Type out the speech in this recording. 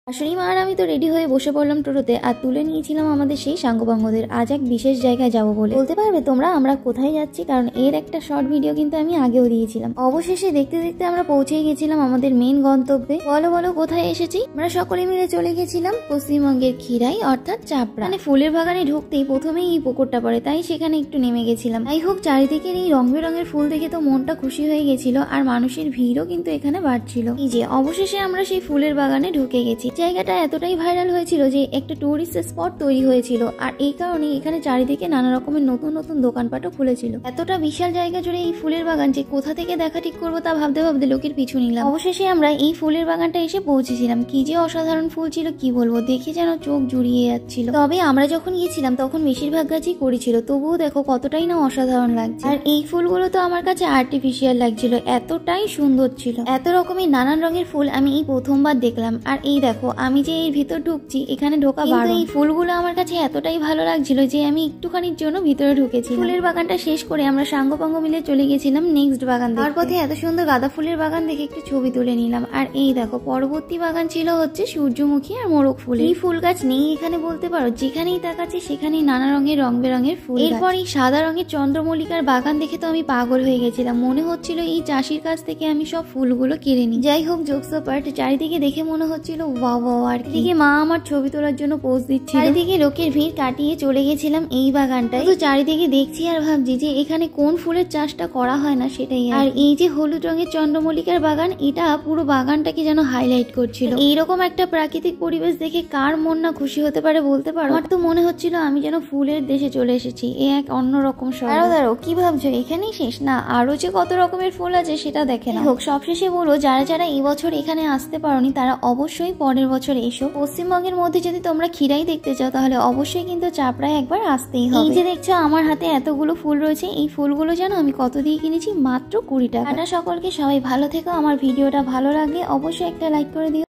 শাশুড়ি মা আর আমি তো রেডি হয়ে বসে পড়লাম টোটোতে আর তুলে নিয়েছিলাম আমাদের সেই সাঙ্গপাঙ্গদের আজ এক বিশেষ জায়গায় যাবো বলে। বলতে পারবে তোমরা আমরা কোথায় যাচ্ছি? কারণ এর একটা শর্ট ভিডিও কিন্তু আমি আগেও দিয়েছিলাম। অবশেষে দেখতে দেখতে আমরা পৌঁছেই গেছিলাম আমাদের মেন গন্তব্যে। বলো বলো কোথায় এসেছি? আমরা সকলে মিলে চলে গেছিলাম পশ্চিমবঙ্গের খিরাই অর্থাৎ চাপড়া। মানে ফুলের বাগানে ঢুকতেই প্রথমেই এই পুকুরটা পড়ে, তাই সেখানে একটু নেমে গেছিলাম। তাই হোক, চারিদিকের এই রং বেরঙের ফুল দেখে তো মনটা খুশি হয়ে গেছিল আর মানুষের ভিড়ও কিন্তু এখানে বাড়ছিল। এই যে অবশেষে আমরা সেই ফুলের বাগানে ঢুকে গেছি। জায়গাটা এতটাই ভাইরাল হয়েছিল যে একটা টুরিস্ট স্পট তৈরি হয়েছিল আর এই কারণে এখানে চারিদিকে নানা রকমের নতুন নতুন দোকানপাটও খুলেছিল। এতটা বিশাল জায়গা জুড়ে এই ফুলের বাগান যে কোথা থেকে দেখা ঠিক করবো তা ভাবতে ভাবতে লোকের পিছু নিলাম। অবশেষে আমরা এই ফুলের বাগানটা এসে পৌঁছেছিলাম। কি যে অসাধারণ ফুল ছিল কি বলবো, দেখে যেন চোখ জুড়িয়ে যাচ্ছিল। তবে আমরা যখন গিয়েছিলাম তখন বেশিরভাগ গাছই করেছিল, তবুও দেখো কতটাই না অসাধারণ লাগছে। আর এই ফুলগুলো তো আমার কাছে আর্টিফিশিয়াল লাগছিল, এতটাই সুন্দর ছিল। এত রকমের নানান রঙের ফুল আমি এই প্রথমবার দেখলাম। আর এই দেখো আমি যে এর ভিতর ঢুকছি, এখানে ঢোকা বারণ। এই ফুলগুলো আমার কাছে এতটাই ভালো লাগছিল যে আমি একটুখানির জন্য ভিতরে ঢুকেছি। ফুলের বাগানটা শেষ করে আমরা সাঙ্গপাঙ্গ মিলে চলে গেছিলাম নেক্সট বাগান। তার পথে এত সুন্দর গাঁদা ফুলের বাগান দেখে একটু ছবি তুলে নিলাম। আর এই দেখো পরবর্তী বাগান ছিল হচ্ছে সূর্যমুখী আর মোরগ ফুল। এই ফুল গাছ নেই এখানে বলতে পারো, যেখানেই তাকাচ্ছি সেখানেই নানা রঙের রং বেরঙের ফুল। এরপর এই সাদা রঙের চন্দ্রমল্লিকার বাগান দেখে তো আমি পাগল হয়ে গেছিলাম। মনে হচ্ছিল এই চাষির কাছ থেকে আমি সব ফুলগুলো কিনে নিই। যাই হোক, জোকস অ্যাপার্ট, চারিদিকে দেখে মনে হচ্ছিল ওয়াও ওয়াও। আর এদিকে মা আমার ছবি তোলার জন্য পোজ দিচ্ছিল। চারিদিকে লোকের ভিড় কাটিয়ে চলে গেছিলাম এই বাগানটায়। তো চারিদিকে দেখছি আর ভাবছি যে এখানে কোন ফুলের চাষটা করা হয় না সেটাই। আর এই যে হলুদ রঙের চন্দ্রমল্লিকার বাগান, এটা পুরো বাগানটাকে যেন হাইলাইট করছিল। এইরকম একটা প্রাকৃতিক পরিবেশ দেখে কার মন না খুশি হতে পারে বলতে পারো। আমার তো মনে হচ্ছিল আমি যেন ফুলের দেশে চলে এসেছি। এ এক অন্যরকম শহর। দাঁড়াও কি ভাবছো এখানেই শেষ? না, আরো যে কত রকমের ফুল আছে সেটা দেখে না। হোক, সবশেষে বলো যারা যারা এই বছর এখানে আসতে পারোনি তারা অবশ্যই পরের বছর এসো। পশ্চিমবঙ্গের মধ্যে যদি তোমরা খিরাই দেখতে চাও তাহলে অবশ্যই কিন্তু চাপড়ায় একবার আসতেই হবে। এই যে দেখছো আমার হাতে এতগুলো ফুল রয়েছে, এই ফুলগুলো যেন আমি কত দিয়ে কিনেছি? মাত্র 20 টাকা। সকলকে সবাই ভালো থেকো। আমার ভিডিওটা ভালো লাগলে অবশ্যই একটা লাইক করে দিও।